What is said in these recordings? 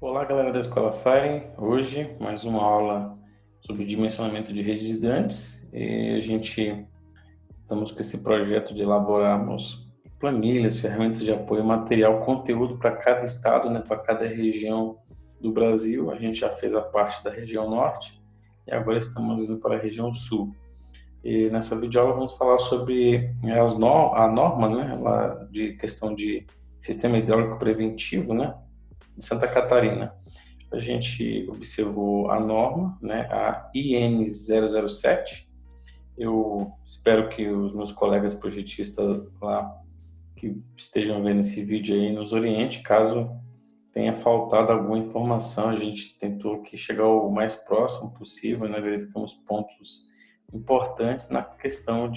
Olá, galera da Escola FAI. Hoje, mais uma aula sobre dimensionamento de redes hidrantes. E a gente estamos com esse projeto de elaborarmos planilhas, ferramentas de apoio, material, conteúdo para cada estado, né, para cada região do Brasil. A gente já fez a parte da região norte e agora estamos indo para a região sul. E nessa videoaula vamos falar sobre a norma, né, lá de questão de sistema hidráulico preventivo, né, de Santa Catarina. A gente observou a norma, né, a IN 007. Eu espero que os meus colegas projetistas lá que estejam vendo esse vídeo aí nos oriente, caso tenha faltado alguma informação. A gente tentou que chegar o mais próximo possível, né, verificamos pontos importantes na questão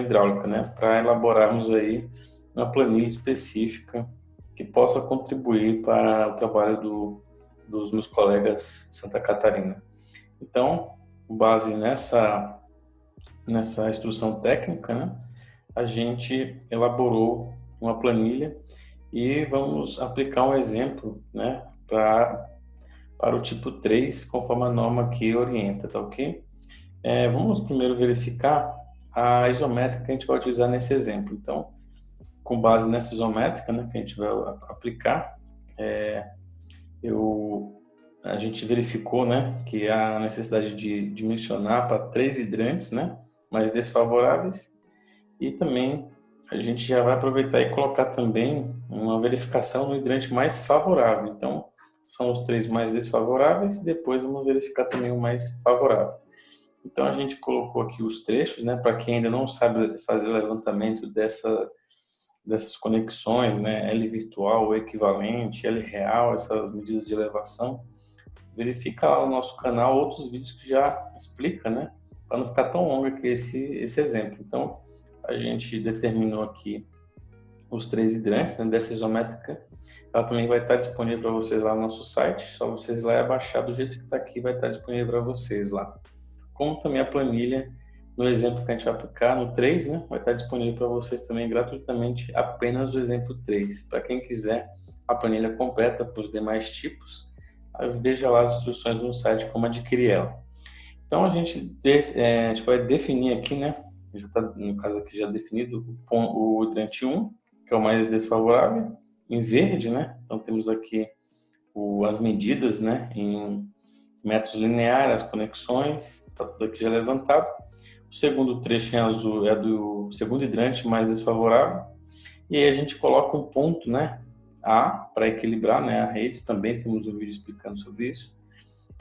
hidráulica, né, para elaborarmos aí uma planilha específica que possa contribuir para o trabalho dos meus colegas de Santa Catarina. Então, com base nessa instrução técnica, né, a gente elaborou uma planilha e vamos aplicar um exemplo, né, para o tipo 3, conforme a norma aqui orienta, tá ok? Vamos primeiro verificar a isométrica que a gente vai utilizar nesse exemplo. Então, com base nessa isométrica, né, que a gente vai aplicar, a gente verificou, né, que há necessidade de dimensionar para 3 hidrantes, né, mais desfavoráveis, e também a gente já vai aproveitar e colocar também uma verificação no hidrante mais favorável. Então, são os 3 mais desfavoráveis e depois vamos verificar também o mais favorável. Então, a gente colocou aqui os trechos, né, para quem ainda não sabe fazer o levantamento dessas conexões, né, L virtual, o equivalente, L real, essas medidas de elevação. Verifica lá no nosso canal outros vídeos que já explica, né, para não ficar tão longo aqui esse exemplo. Então, a gente determinou aqui os 3 hidrantes, né, dessa isométrica. Ela também vai estar disponível para vocês lá no nosso site, só vocês lá baixar do jeito que está aqui, vai estar disponível para vocês lá. Como também a planilha, no exemplo que a gente vai aplicar, no 3, né, vai estar disponível para vocês também gratuitamente, apenas o exemplo 3. Para quem quiser a planilha completa para os demais tipos, veja lá as instruções no site como adquirir ela. Então a gente vai definir aqui, né, já está no caso aqui já definido o hidrante 1, que é o mais desfavorável, em verde, né, então temos aqui as medidas, né, em metros lineares, as conexões, está tudo aqui já levantado. O segundo trecho em azul é do segundo hidrante mais desfavorável. E aí a gente coloca um ponto, né, A, para equilibrar, né, a rede. Também temos um vídeo explicando sobre isso.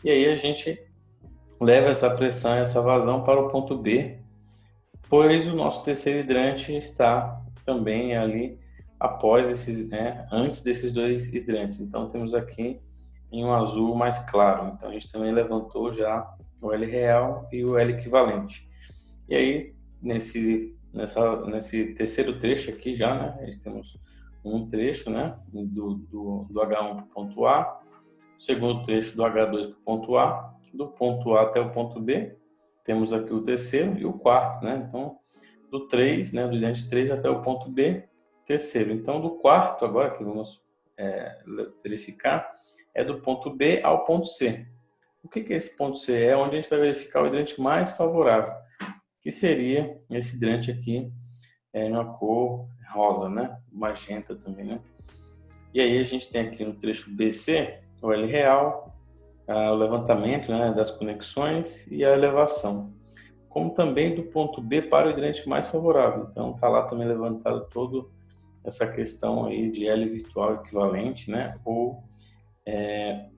E aí a gente leva essa pressão, essa vazão para o ponto B, pois o nosso terceiro hidrante está também ali após esses, né, antes desses 2 hidrantes. Então temos aqui em um azul mais claro. Então a gente também levantou já o L real e o L equivalente. E aí nesse terceiro trecho aqui já, né, nós temos um trecho, né, do H1 para o ponto A, o segundo trecho do H2 para o ponto A, do ponto A até o ponto B, temos aqui o terceiro e o quarto, né, então do 3, né, do hidrante 3 até o ponto B, terceiro. Então do quarto agora que vamos verificar é do ponto B ao ponto C. O que é esse ponto C? É onde a gente vai verificar o hidrante mais favorável, que seria esse hidrante aqui, na cor rosa, né? Magenta também, né? E aí a gente tem aqui no trecho BC o L real, o levantamento, né, das conexões e a elevação, como também do ponto B para o hidrante mais favorável. Então está lá também levantado todo essa questão aí de L virtual equivalente, né?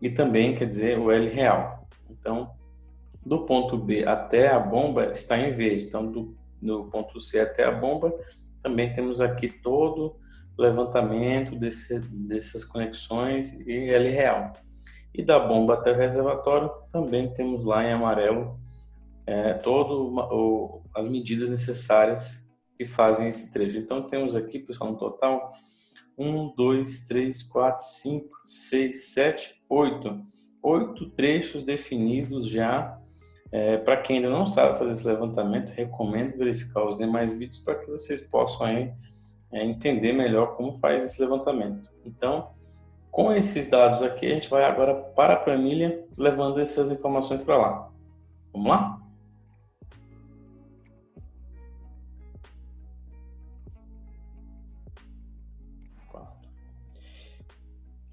E também, quer dizer, o L real. Então, do ponto B até a bomba está em verde. Então, do ponto C até a bomba, também temos aqui todo o levantamento dessas conexões e L real. E da bomba até o reservatório, também temos lá em amarelo as medidas necessárias que fazem esse trecho. Então, temos aqui, pessoal, no total 1, 2, 3, 4, 5, 6, 7, 8. 8 trechos definidos já. Para quem ainda não sabe fazer esse levantamento, recomendo verificar os demais vídeos para que vocês possam aí, entender melhor como faz esse levantamento. Então, Com esses dados aqui, a gente vai agora para a planilha, levando essas informações para lá. Vamos lá?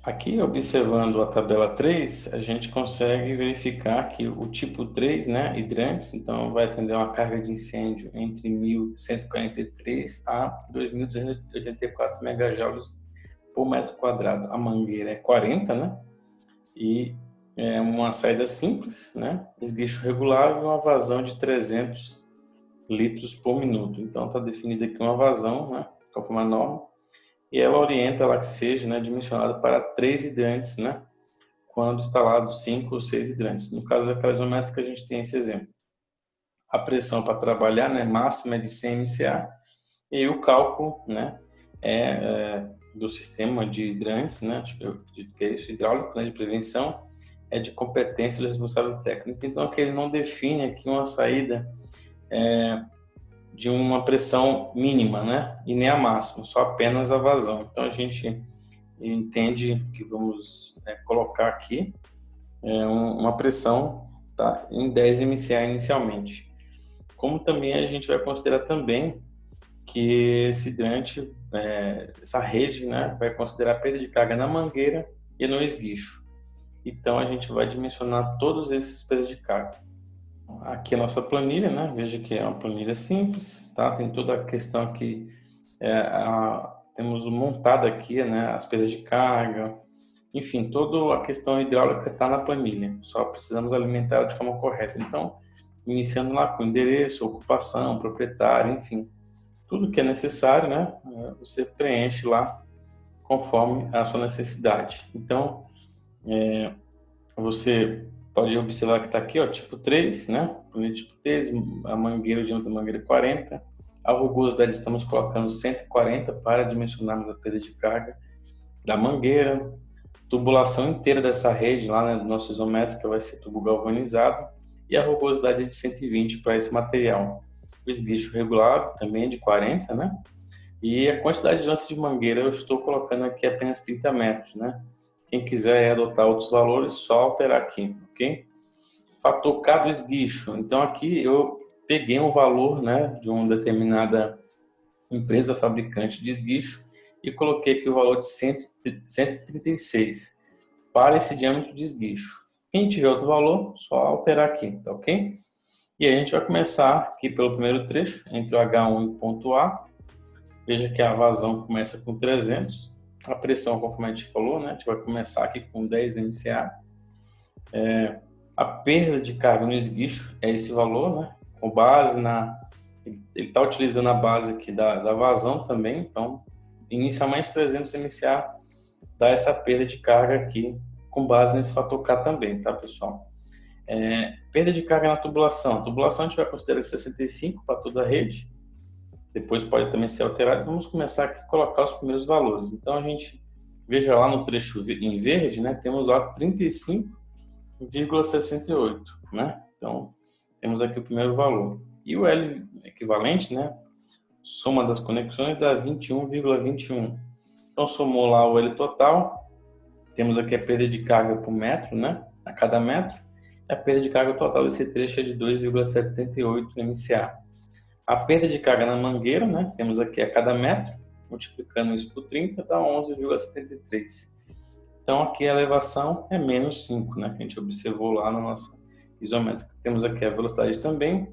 Aqui, observando a tabela 3, a gente consegue verificar que o tipo 3, né, hidrantes, então vai atender uma carga de incêndio entre 1.143 a 2.284 megajoules por metro quadrado. A mangueira é 40, né, e é uma saída simples, né, esguicho regular e uma vazão de 300 litros por minuto. Então, está definida aqui uma vazão, né, conforme a norma, e ela orienta ela que seja, né, dimensionada para 3 hidrantes, né, quando instalado 5 ou 6 hidrantes. No caso daquela isométrica, a gente tem esse exemplo. A pressão para trabalhar, né, máxima é de 100 MCA, e o cálculo, né, do sistema de hidrantes, né, acho que eu acredito que é isso, hidráulico, né, de prevenção, é de competência do responsável técnico. Então, aqui ele não define aqui uma saída de uma pressão mínima, né, e nem a máxima, só apenas a vazão. Então, a gente entende que vamos colocar aqui uma pressão, tá, em 10 MCA inicialmente. Como também a gente vai considerar também que esse hidrante, essa rede, né, vai considerar perda de carga na mangueira e no esguicho. Então a gente vai dimensionar todos esses perdas de carga. Aqui a nossa planilha, né, veja que é uma planilha simples, tá? Tem toda a questão aqui, temos montado aqui, né, as perdas de carga, enfim, toda a questão hidráulica está na planilha, só precisamos alimentar de forma correta. Então, iniciando lá com endereço, ocupação, proprietário, enfim, tudo que é necessário, né, você preenche lá conforme a sua necessidade. Então, você pode observar que está aqui, ó, tipo 3, né, planilha tipo 3, a mangueira, o diâmetro da mangueira é 40, a rugosidade estamos colocando 140 para dimensionarmos a perda de carga da mangueira, tubulação inteira dessa rede lá, né, do nosso isométrico vai ser tubo galvanizado, e a rugosidade é de 120 para esse material. O esguicho regular também é de 40, né? E a quantidade de lance de mangueira eu estou colocando aqui apenas 30 metros, né? Quem quiser adotar outros valores, só alterar aqui, ok? Fator K do esguicho. Então aqui eu peguei um valor, né, de uma determinada empresa fabricante de esguicho e coloquei aqui o valor de 136 para esse diâmetro de esguicho. Quem tiver outro valor, só alterar aqui, tá ok? E aí a gente vai começar aqui pelo primeiro trecho, entre o H1 e o ponto A. Veja que a vazão começa com 300. A pressão, conforme a gente falou, né? A gente vai começar aqui com 10 MCA. A perda de carga no esguicho é esse valor, né? Com base na... Ele está utilizando a base aqui da vazão também, então, inicialmente 300 MCA dá essa perda de carga aqui, com base nesse fator K também, tá, pessoal? Perda de carga na tubulação. A tubulação a gente vai considerar 65 para toda a rede, depois pode também ser alterado. Vamos começar aqui a colocar os primeiros valores. Então, a gente, veja lá no trecho em verde, né, temos lá 35,68, né? Então, temos aqui o primeiro valor. E o L equivalente, né, soma das conexões dá 21,21. Então, somou lá o L total, temos aqui a perda de carga por metro, né, a cada metro. A perda de carga total desse trecho é de 2,78 MCA. A perda de carga na mangueira, né, temos aqui a cada metro, multiplicando isso por 30, dá 11,73. Então, aqui a elevação é menos 5, né, que a gente observou lá na nossa isométrica. Temos aqui a velocidade também.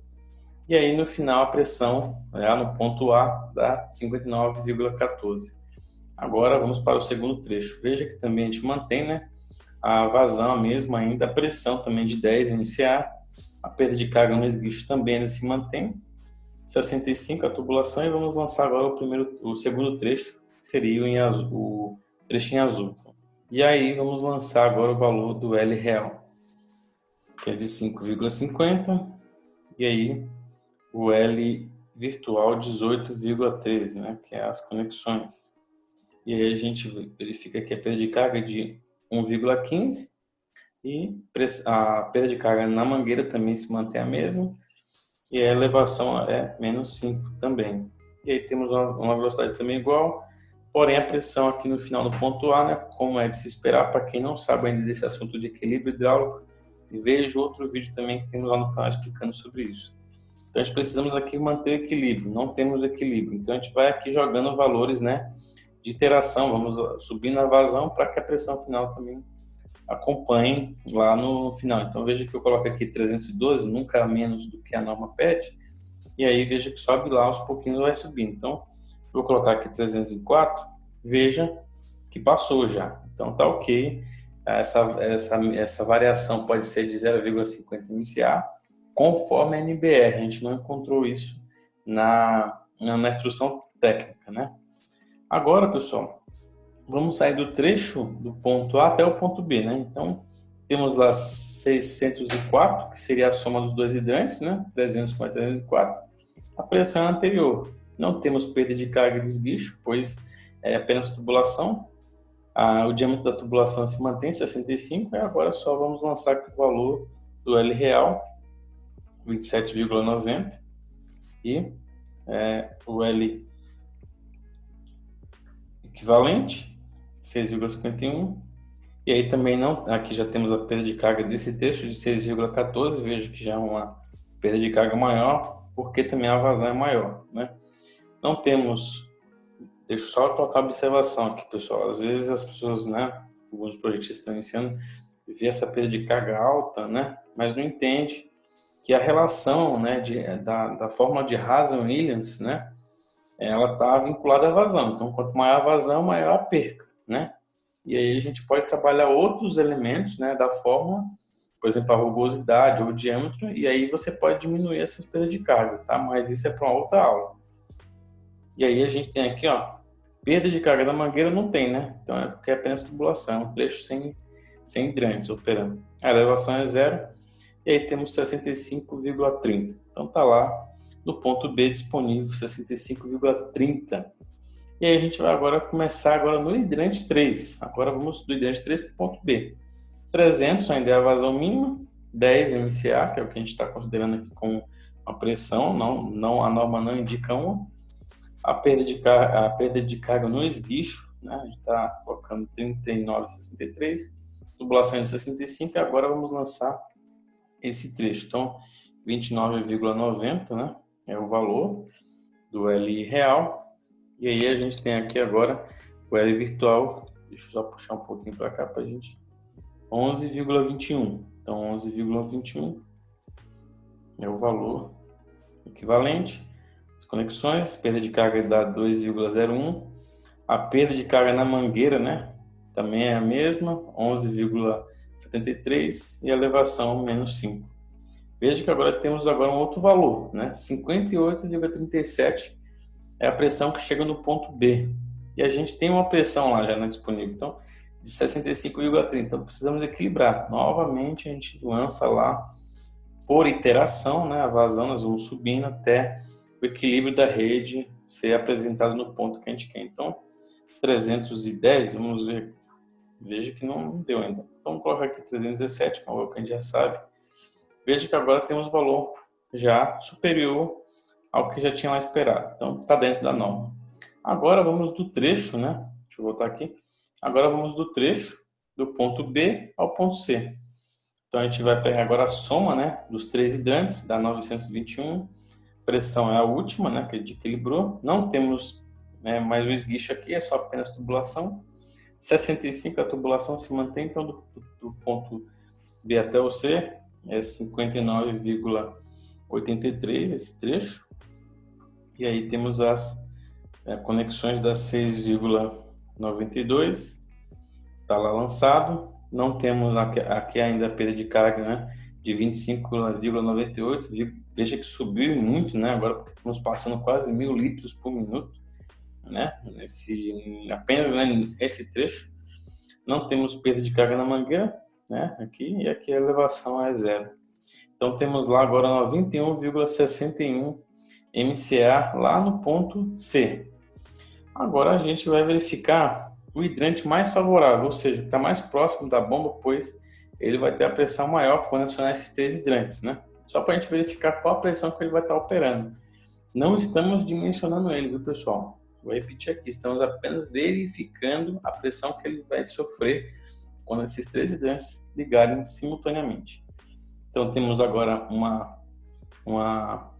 E aí, no final, a pressão, lá no ponto A, dá 59,14. Agora, vamos para o segundo trecho. Veja que também a gente mantém, né, a vazão a mesma ainda, a pressão também de 10 MCA, a perda de carga no esguicho também ainda se mantém, 65 a tubulação, e vamos lançar agora o segundo trecho, que seria o trecho em azul. E aí, vamos lançar agora o valor do L real, que é de 5,50, e aí o L virtual 18,13, né, que é as conexões. E aí a gente verifica que a perda de carga é de 1,15 e a perda de carga na mangueira também se mantém a mesma, e a elevação é menos 5 também. E aí temos uma velocidade também igual, Porém, a pressão aqui no final do ponto A, né, como é de se esperar, para quem não sabe ainda desse assunto de equilíbrio hidráulico, veja outro vídeo também que temos lá no canal explicando sobre isso. Então, a gente precisamos aqui manter o equilíbrio, não temos equilíbrio. Então, a gente vai aqui jogando valores, né, de interação, vamos subindo a vazão para que a pressão final também acompanhe lá no final. Então, veja que eu coloco aqui 312, nunca menos do que a norma pede, e aí veja que sobe lá, aos pouquinhos vai subindo. Então, vou colocar aqui 304, veja que passou já. Então, tá ok. Essa variação pode ser de 0,50 MCA, conforme a NBR. A gente não encontrou isso na instrução técnica, né? Agora, pessoal, vamos sair do trecho do ponto A até o ponto B, né? Então, temos lá 604, que seria a soma dos dois hidrantes, né? 300 com 304. A pressão anterior. Não temos perda de carga de esguicho, pois é apenas tubulação. O diâmetro da tubulação se mantém 65, e agora só vamos lançar aqui o valor do L real, 27,90, e o L equivalente, 6,51. E aí também aqui já temos a perda de carga desse trecho de 6,14, vejo que já é uma perda de carga maior, porque também a vazão é maior, né? Não temos, deixa eu só colocar a observação aqui, pessoal, às vezes as pessoas, né, alguns projetistas estão iniciando, vê essa perda de carga alta, né, mas não entende que a relação, né, da fórmula de Hazen-Williams, né, ela está vinculada à vazão. Então, quanto maior a vazão, maior a perca, né? E aí a gente pode trabalhar outros elementos, né, da fórmula, por exemplo, a rugosidade ou o diâmetro, e aí você pode diminuir essas perdas de carga, tá? Mas isso é para uma outra aula. E aí a gente tem aqui, ó, perda de carga da mangueira não tem, né? Então é porque é apenas tubulação, um trecho sem hidrantes operando. A elevação é zero, e aí temos 65,30. Então tá lá no ponto B disponível 65,30. E aí a gente vai agora começar agora no hidrante 3. Agora vamos do hidrante 3 para o ponto B. 300 ainda é a vazão mínima, 10 MCA, que é o que a gente está considerando aqui como uma pressão, a norma não indica uma. A perda de carga no esguicho, né? A gente está colocando 39,63, tubulação de 65, e agora vamos lançar esse trecho. Então, 29,90, né? É o valor do L real. E aí a gente tem aqui agora o L virtual, deixa eu só puxar um pouquinho para cá para a gente, 11,21. Então 11,21 é o valor equivalente. As conexões, perda de carga dá 2,01. A perda de carga na mangueira, né, também é a mesma, 11,73, e a elevação menos 5. Veja que agora temos um outro valor, né, 58,37 é a pressão que chega no ponto B. E a gente tem uma pressão lá já disponível, então, de 65,30. Então, precisamos equilibrar. Novamente, a gente lança lá, por iteração, né, a vazão, nós vamos subindo até o equilíbrio da rede ser apresentado no ponto que a gente quer. Então, 310, vamos ver. Veja que não deu ainda. Então, vamos colocar aqui 317, que é o que a gente já sabe. Veja que agora temos valor já superior ao que já tinha lá esperado. Então, está dentro da norma. Agora vamos do trecho, né? Deixa eu voltar aqui. Agora vamos do trecho do ponto B ao ponto C. Então, a gente vai pegar agora a soma, né, dos três hidrantes, dá 921. Pressão é a última, né, que a gente equilibrou. Não temos mais um esguicho aqui, é só apenas tubulação. 65, a tubulação se mantém, então do ponto B até o C é 59,83 esse trecho. E aí temos as conexões da 6,92, está lá lançado. Não temos aqui ainda a perda de carga, né, de 25,98. Veja que subiu muito, né, agora porque estamos passando quase 1.000 litros por minuto, né, apenas esse trecho. Não temos perda de carga na mangueira, né, aqui, e aqui a elevação é zero. Então temos lá agora 91,61 MCA lá no ponto C. Agora a gente vai verificar o hidrante mais favorável, ou seja, que está mais próximo da bomba, pois ele vai ter a pressão maior quando acionar esses três hidrantes, né? Só para a gente verificar qual a pressão que ele vai estar operando. Não estamos dimensionando ele, viu, pessoal? Vou repetir aqui, estamos apenas verificando a pressão que ele vai sofrer quando esses 3 hidrantes ligarem simultaneamente. Então temos agora uma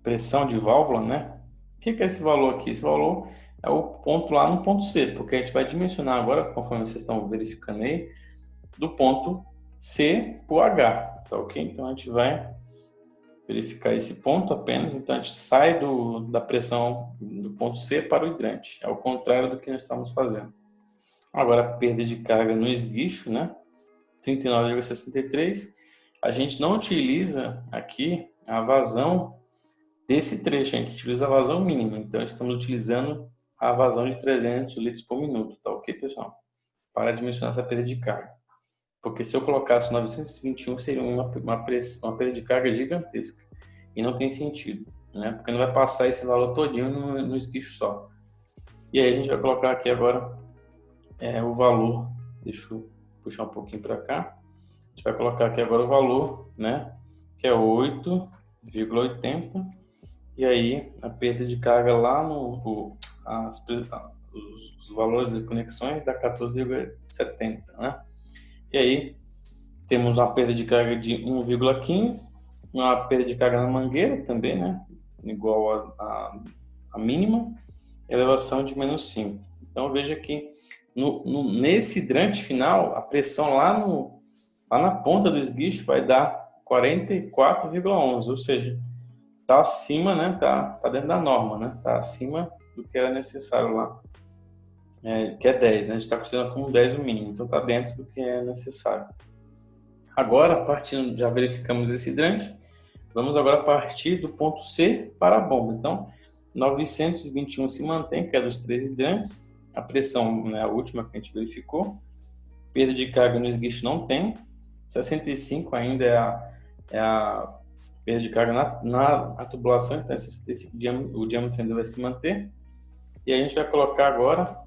pressão de válvula, né? O que é esse valor aqui? Esse valor é o ponto lá no ponto C, porque a gente vai dimensionar agora, conforme vocês estão verificando aí, do ponto C para o H, tá ok? Então a gente vai verificar esse ponto apenas, então a gente sai da pressão do ponto C para o hidrante, é o contrário do que nós estamos fazendo. Agora a perda de carga no esguicho, né? 39,63. A gente não utiliza aqui a vazão desse trecho, a gente utiliza a vazão mínima, então estamos utilizando a vazão de 300 litros por minuto, tá ok, pessoal? Para dimensionar essa perda de carga. Porque se eu colocasse 921, seria uma perda de carga gigantesca. E não tem sentido, né? Porque não vai passar esse valor todinho no esguicho só. E aí a gente vai colocar aqui agora o valor. Deixa eu puxar um pouquinho para cá. A gente vai colocar aqui agora o valor, né? Que é 8,80. E aí a perda de carga lá os valores de conexões dá 14,70, né? E aí temos uma perda de carga de 1,15, uma perda de carga na mangueira também, né? Igual a mínima, elevação de menos 5. Então veja que nesse hidrante final, a pressão lá na ponta do esguicho vai dar 44,11, ou seja, está acima, né? Tá dentro da norma, né? Está acima do que era necessário lá, que é 10, né? A gente está considerando como 10 o mínimo, então está dentro do que é necessário. Agora, já verificamos esse hidrante, vamos agora partir do ponto C para a bomba. Então, 921 se mantém, que é dos 3 hidrantes, a pressão, né, a última que a gente verificou, perda de carga no esguicho não tem, 65 ainda é a perda de carga na tubulação, então 65 o diâmetro ainda vai se manter. E a gente vai colocar agora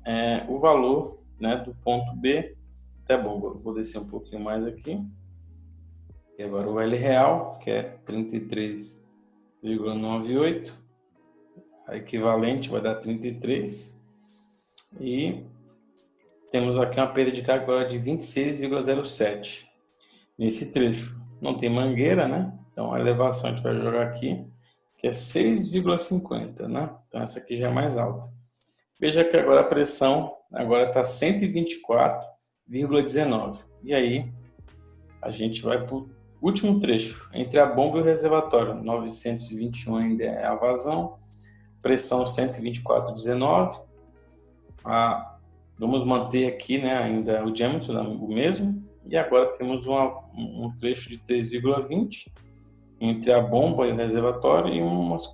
o valor, né, do ponto B até a bomba. Vou descer um pouquinho mais aqui. E agora o L real, que é 33,98. A equivalente vai dar 33. E temos aqui uma perda de carga agora de 26,07 nesse trecho. Não tem mangueira, né? Então a elevação a gente vai jogar aqui, que é 6,50, né? Então essa aqui já é mais alta. Veja que agora a pressão está 124,19. E aí a gente vai para o último trecho, entre a bomba e o reservatório. 921 ainda é a vazão, pressão 124,19. Vamos manter aqui, né, ainda o diâmetro o mesmo. E agora temos um trecho de 3,20 entre a bomba e o reservatório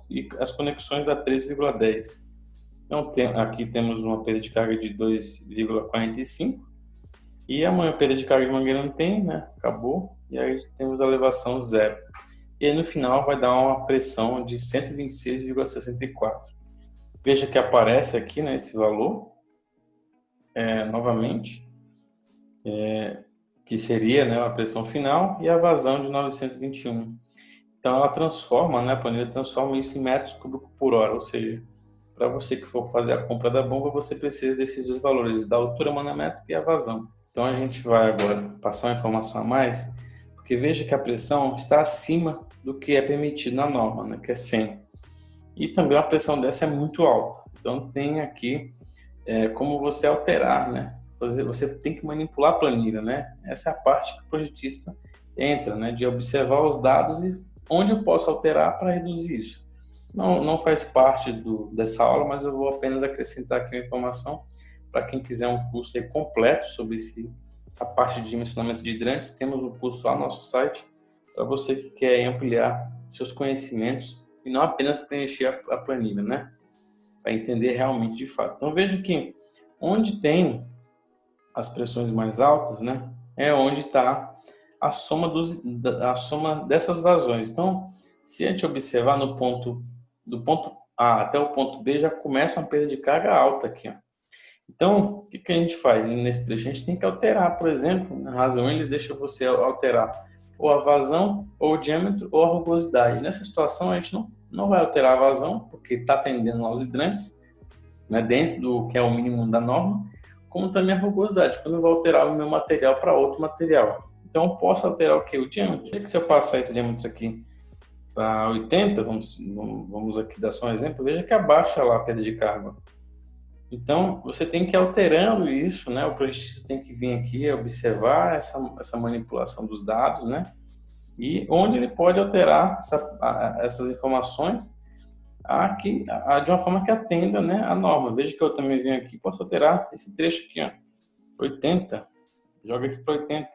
e as conexões da 3,10. Então, aqui temos uma perda de carga de 2,45 e amanhã a perda de carga de mangueira não tem, né? Acabou. E aí temos a elevação zero. E aí no final vai dar uma pressão de 126,64. Veja que aparece aqui, né, esse valor, novamente, que seria, né, a pressão final e a vazão de 921. Então ela transforma, né, a planilha transforma isso em metros cúbicos por hora, ou seja, para você que for fazer a compra da bomba, você precisa desses dois valores, da altura manométrica e a vazão. Então a gente vai agora passar uma informação a mais, porque veja que a pressão está acima do que é permitido na norma, né, que é 100. E também a pressão dessa é muito alta. Então tem aqui como você alterar, né? Você tem que manipular a planilha, né? Essa é a parte que o projetista entra, né? De observar os dados e onde eu posso alterar para reduzir isso. Não faz parte dessa aula, mas eu vou apenas acrescentar aqui uma informação para quem quiser um curso completo sobre a parte de dimensionamento de hidrantes. Temos um curso lá no nosso site para você que quer ampliar seus conhecimentos e não apenas preencher a planilha, né? Para entender realmente de fato. Então veja que onde tem as pressões mais altas, né, é onde está a soma dessas vazões. Então, se a gente observar do ponto A até o ponto B, já começa uma perda de carga alta aqui, ó. Então, o que a gente faz nesse trecho? A gente tem que alterar, por exemplo, na razão eles deixam você alterar ou a vazão, ou o diâmetro, ou a rugosidade. Nessa situação, a gente não vai alterar a vazão, porque está atendendo aos hidrantes, né, dentro do que é o mínimo da norma, como também a rugosidade, quando eu vou alterar o meu material para outro material. Então, eu posso alterar o que? O diâmetro. Veja que se eu passar esse diâmetro aqui para 80, vamos aqui dar só um exemplo, veja que abaixa lá a perda de carga. Então, você tem que ir alterando isso, né? O projetista tem que vir aqui observar essa manipulação dos dados, né? E onde ele pode alterar essas informações de uma forma que atenda, né, a norma. Veja que eu também venho aqui, posso alterar esse trecho aqui, ó, 80, joga aqui para 80.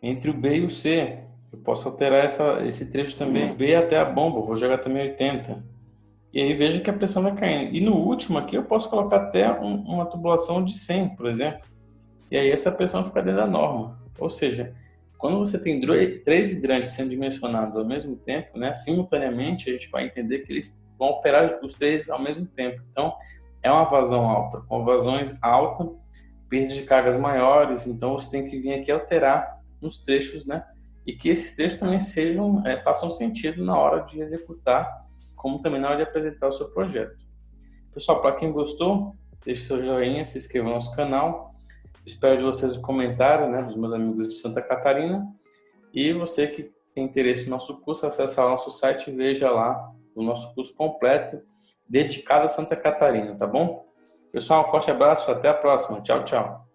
Entre o B e o C, eu posso alterar esse trecho também. B até a bomba, vou jogar também 80. E aí veja que a pressão vai caindo. E no último aqui eu posso colocar até uma tubulação de 100, por exemplo. E aí essa pressão fica dentro da norma. Ou seja, quando você tem 3 hidrantes sendo dimensionados ao mesmo tempo, né, simultaneamente, a gente vai entender que eles vão operar os 3 ao mesmo tempo. Então, é uma vazão alta. Com vazões altas, perda de cargas maiores, então você tem que vir aqui alterar nos trechos, né? E que esses trechos também façam sentido na hora de executar, como também na hora de apresentar o seu projeto. Pessoal, para quem gostou, deixe seu joinha, se inscreva no nosso canal. Espero de vocês o comentário, né, dos meus amigos de Santa Catarina. E você que tem interesse no nosso curso, acesse lá o nosso site e veja lá o nosso curso completo dedicado a Santa Catarina, tá bom? Pessoal, um forte abraço, até a próxima. Tchau, tchau.